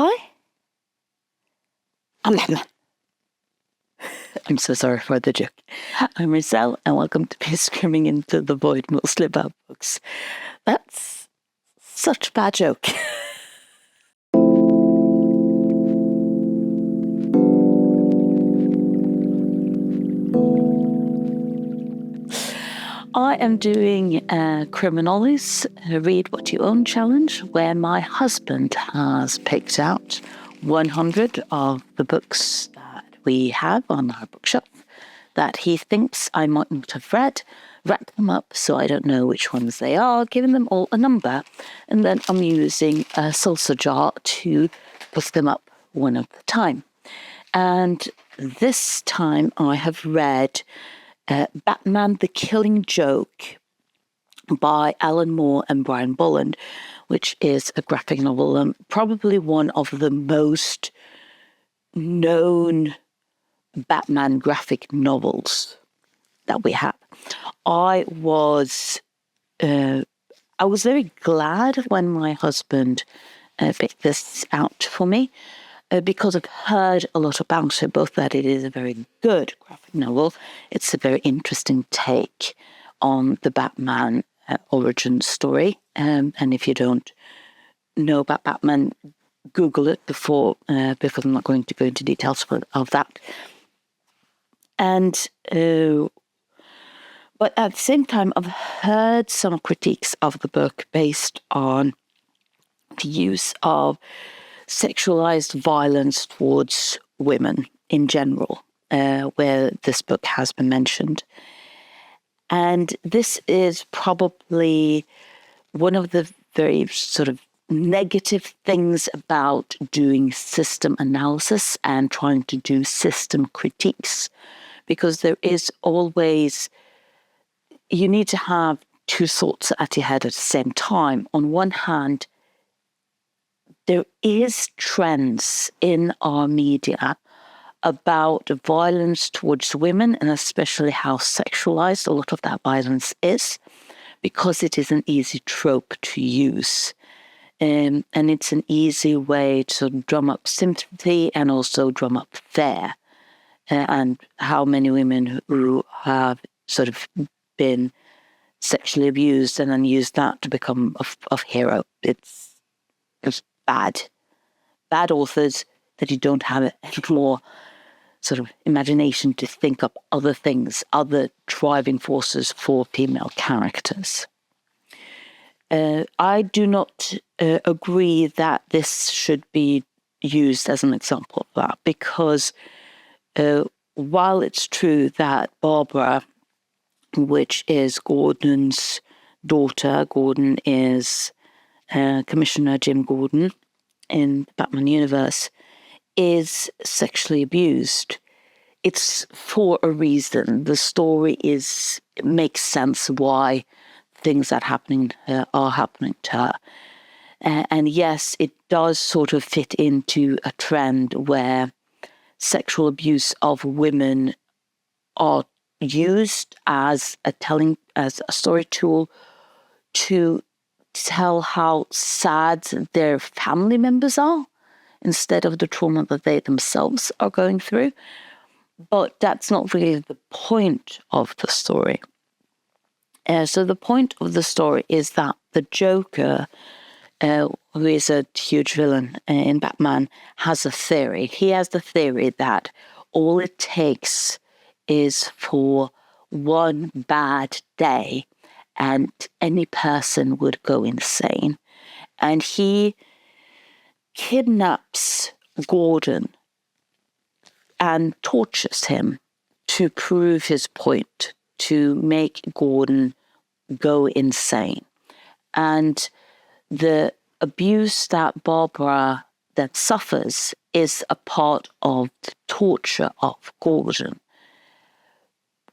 Hi. I'm so sorry for the joke. I'm Marcel, and welcome to Be Screaming into the Void, mostly about books. That's such a bad joke. I am doing Criminoli's Read What You Own challenge, where my husband has picked out 100 of the books that we have on our bookshelf that he thinks I might not have read, wrap them up so I don't know which ones they are, giving them all a number, and then I'm using a salsa jar to put them up one at a time. And this time I have read Batman the Killing Joke by Alan Moore and Brian Bolland, which is a graphic novel, probably one of the most known Batman graphic novels that we have. I was very glad when my husband picked this out for me because I've heard a lot about it, both that it is a very good graphic novel, it's a very interesting take on the Batman origin story, and if you don't know about Batman, Google it before I'm not going to go into details of that. And but at the same time, I've heard some critiques of the book based on the use of sexualized violence towards women in general, where this book has been mentioned. And this is probably one of the very sort of negative things about doing system analysis and trying to do system critiques, because there is always, you need to have two thoughts at your head at the same time. On one hand, there is trends in our media about violence towards women, and especially how sexualized a lot of that violence is, because it is an easy trope to use. And it's an easy way to drum up sympathy and also drum up fear. And how many women who have sort of been sexually abused and then use that to become a hero. It's bad. Bad authors that you don't have any more sort of imagination to think up other things, other driving forces for female characters. I do not agree that this should be used as an example of that, because while it's true that Barbara, which is Gordon's daughter, Gordon is Commissioner Jim Gordon in the Batman universe, is sexually abused, it's for a reason. The story makes sense why things that are happening to her. And yes, it does sort of fit into a trend where sexual abuse of women are used as a story tool to tell how sad their family members are, instead of the trauma that they themselves are going through. But that's not really the point of the story. So the point of the story is that the Joker, who is a huge villain in Batman, has a theory. He has the theory that all it takes is for one bad day and any person would go insane. And he kidnaps Gordon and tortures him to prove his point, to make Gordon go insane. And the abuse that Barbara that suffers is a part of the torture of Gordon,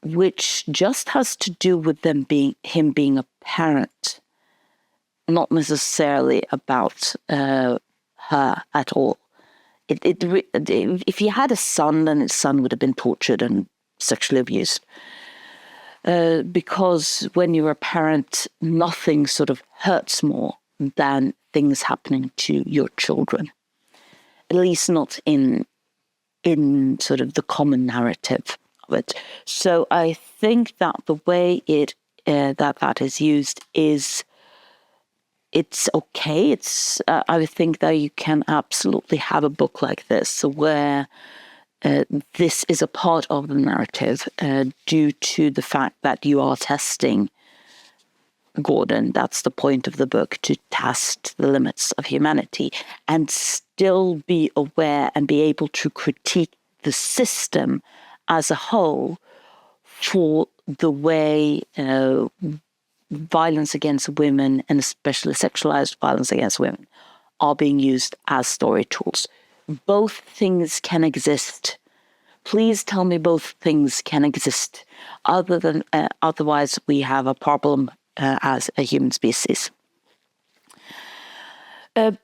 which just has to do with him being a parent, not necessarily about her at all. If he had a son, then his son would have been tortured and sexually abused. Because when you're a parent, nothing sort of hurts more than things happening to your children. at least not in sort of the common narrative of it. So I think that the way that is used it's okay. I would think that you can absolutely have a book like this where this is a part of the narrative due to the fact that you are testing Gordon. That's the point of the book, to test the limits of humanity and still be aware and be able to critique the system as a whole for the way violence against women, and especially sexualized violence against women, are being used as story tools. Both things can exist. Please tell me both things can exist. Otherwise, we have a problem as a human species. But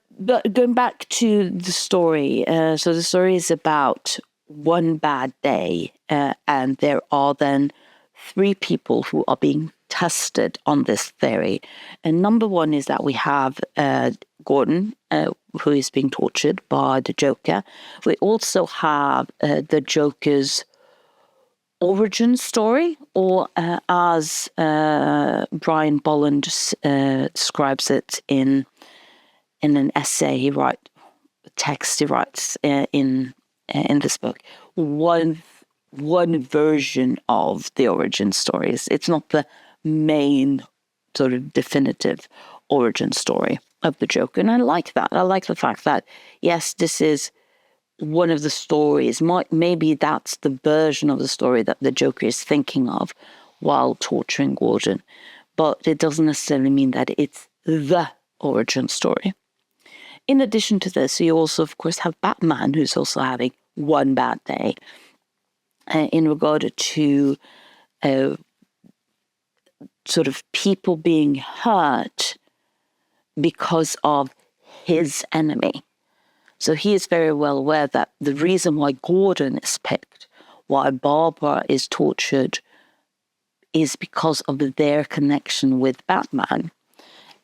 going back to the story, so the story is about one bad day, and there are then 3 people who are being tested on this theory. And number one is that we have Gordon, who is being tortured by the Joker. We also have the Joker's origin story, or as Brian Bolland describes it in an essay he writes in this book, one version of the origin stories. It's not the main sort of definitive origin story of the Joker, and I like that. I like the fact that yes, this is one of the stories. Maybe that's the version of the story that the Joker is thinking of while torturing Gordon, but it doesn't necessarily mean that it's the origin story. In addition to this, you also, of course, have Batman, who's also having one bad day in regard to sort of people being hurt because of his enemy. So he is very well aware that the reason why Gordon is picked, why Barbara is tortured, is because of their connection with Batman.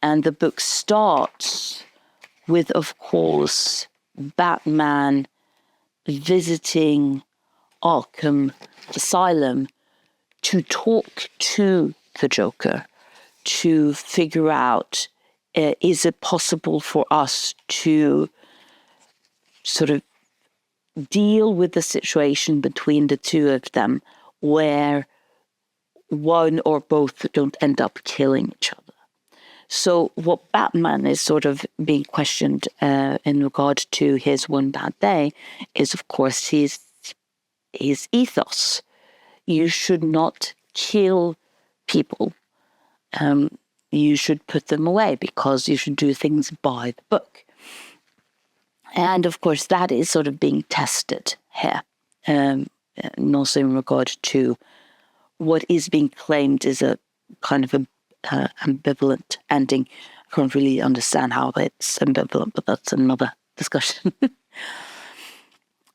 And the book starts with, of course, Batman visiting Arkham Asylum to talk to the Joker, to figure out, is it possible for us to sort of deal with the situation between the two of them where one or both don't end up killing each other. So what Batman is sort of being questioned in regard to his one bad day is, of course, his ethos. You should not kill people. You should put them away because you should do things by the book. And of course, that is sort of being tested here. And also in regard to what is being claimed is a kind of a ambivalent ending. I can't really understand how it's ambivalent, but that's another discussion.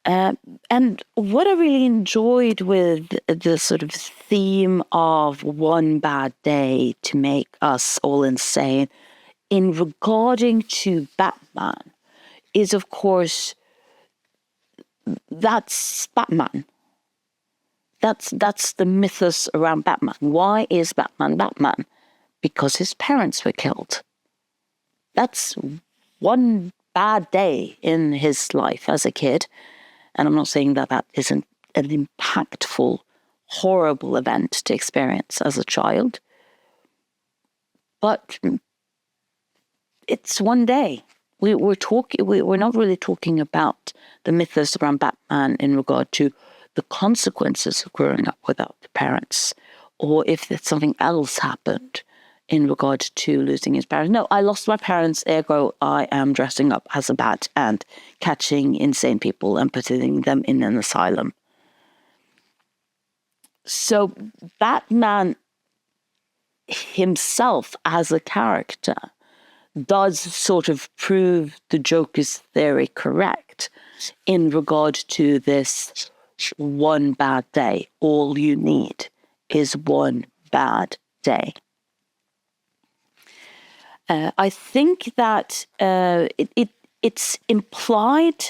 And what I really enjoyed with the sort of theme of one bad day to make us all insane in regarding to Batman is, of course, that's Batman. That's the mythos around Batman. Why is Batman Batman? Because his parents were killed. That's one bad day in his life as a kid. And I'm not saying that that isn't an impactful, horrible event to experience as a child. But it's one day. We're not really talking about the mythos around Batman in regard to the consequences of growing up without the parents, or if something else happened in regard to losing his parents. No, I lost my parents, ergo I am dressing up as a bat and catching insane people and putting them in an asylum. So Batman himself as a character does sort of prove the Joker's theory correct in regard to this one bad day. All you need is one bad day. I think that it's implied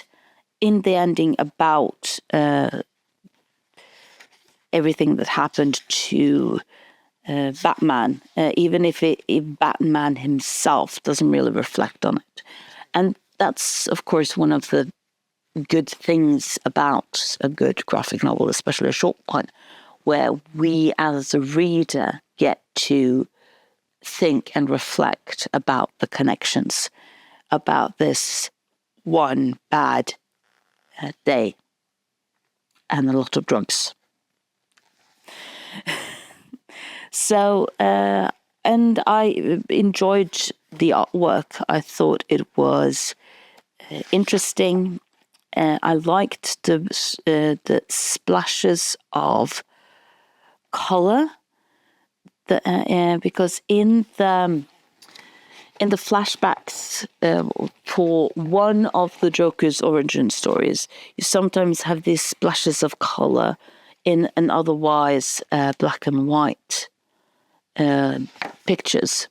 in the ending about everything that happened to Batman, even if Batman himself doesn't really reflect on it. And that's, of course, one of the good things about a good graphic novel, especially a short one, where we as a reader get to think and reflect about the connections, about this one bad day and a lot of drugs. So, and I enjoyed the artwork. I thought it was interesting. I liked the splashes of color, because in the flashbacks for one of the Joker's origin stories, you sometimes have these splashes of color in an otherwise black and white pictures.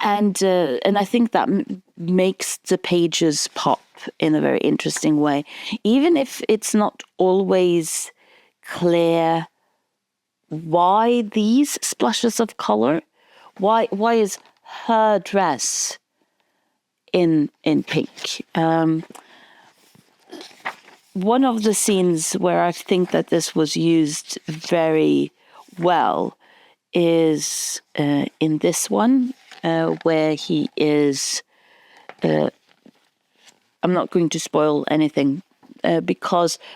And I think that makes the pages pop in a very interesting way, even if it's not always clear why these splashes of color. Why is her dress in pink? One of the scenes where I think that this was used very well is in this one, where he is. I'm not going to spoil anything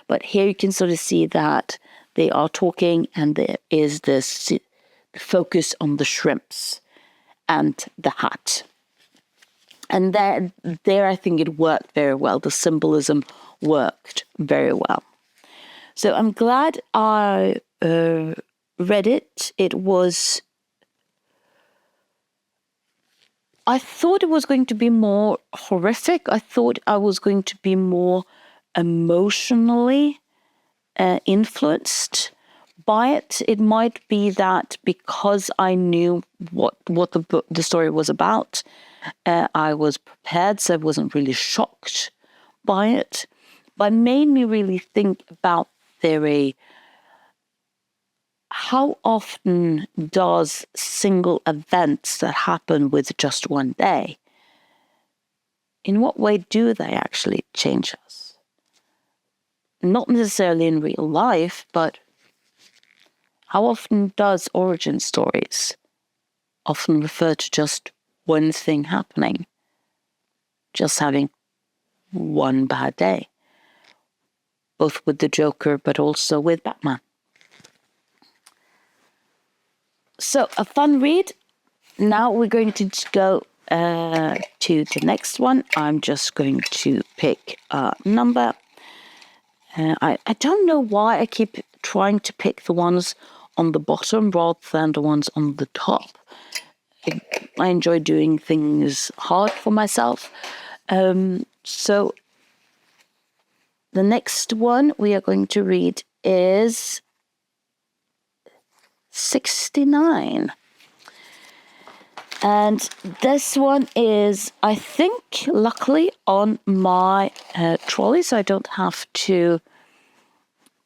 but here you can sort of see that they are talking, and there is this focus on the shrimps and the hat. And there I think it worked very well. The symbolism worked very well. So I'm glad I read it. I thought it was going to be more horrific. I thought I was going to be more emotionally influenced by it. It might be that because I knew what the story was about, I was prepared, so I wasn't really shocked by it. But it made me really think about how often does single events that happen with just one day, in what way do they actually change us? Not necessarily in real life, but how often does origin stories often refer to just one thing happening, just having one bad day, both with the Joker but also with Batman? So a fun read. Now we're going to go to the next one. I'm just going to pick a number. I don't know why I keep trying to pick the ones on the bottom rather than the ones on the top. I enjoy doing things hard for myself. So the next one we are going to read is 69. And this one is, I think, luckily on my trolley, so I don't have to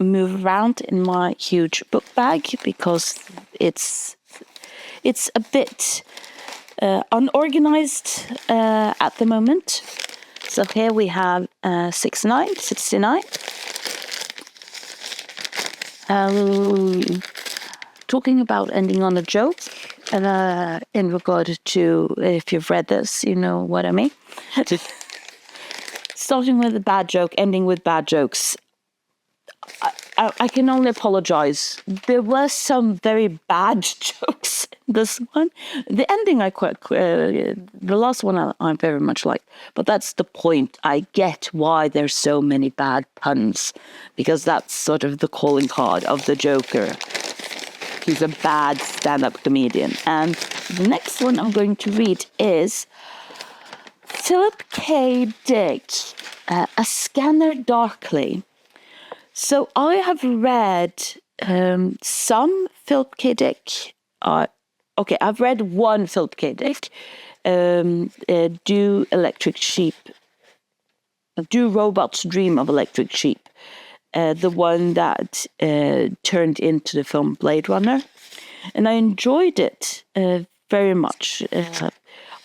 move around in my huge book bag, because it's a bit unorganized at the moment. So here we have 69. Talking about ending on a joke, in regard to, if you've read this, you know what I mean. Starting with a bad joke, ending with bad jokes. I can only apologize. There were some very bad jokes in this one. The ending the last one I very much like. But that's the point. I get why there's so many bad puns, because that's sort of the calling card of the Joker. He's a bad stand-up comedian. And the next one I'm going to read is Philip K. Dick, A Scanner Darkly. So I have read some Philip K. Dick. I've read one Philip K. Dick, Do Electric Sheep Do Robots Dream of Electric Sheep? The one that turned into the film Blade Runner. And I enjoyed it very much.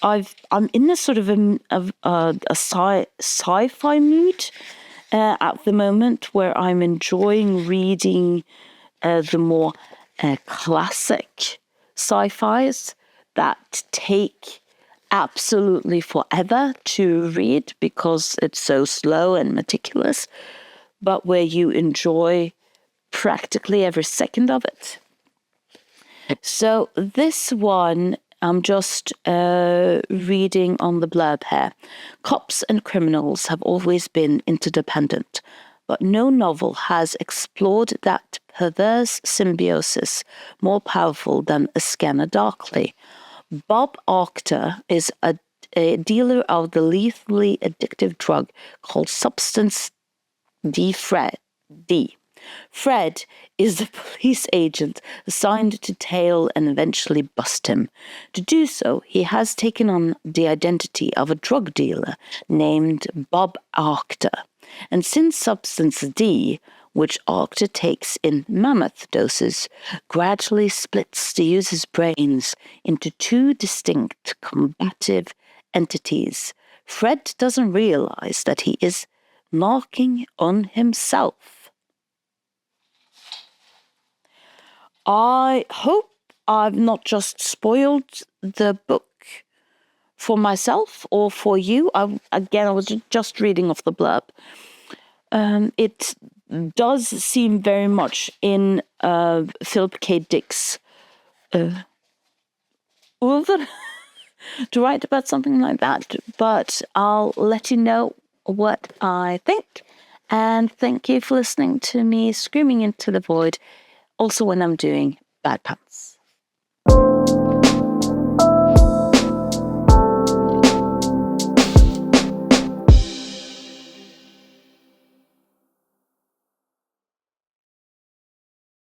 I'm in a sort of a sci-fi mood at the moment, where I'm enjoying reading the more classic sci-fis that take absolutely forever to read because it's so slow and meticulous, but where you enjoy practically every second of it. So this one, I'm just reading on the blurb here. Cops and criminals have always been interdependent, but no novel has explored that perverse symbiosis more powerful than A Scanner Darkly. Bob Arctor is a dealer of the lethally addictive drug called Substance D. Fred is the police agent assigned to tail and eventually bust him. To do so, he has taken on the identity of a drug dealer named Bob Arctor. And since Substance D, which Arctor takes in mammoth doses, gradually splits the user's brains into two distinct combative entities, Fred doesn't realize that he is knocking on himself. I hope I've not just spoiled the book for myself or for you. I was just reading off the blurb. It does seem very much in Philip K. Dick's to write about something like that, but I'll let you know what I think. And thank you for listening to me screaming into the void, also when I'm doing bad pants.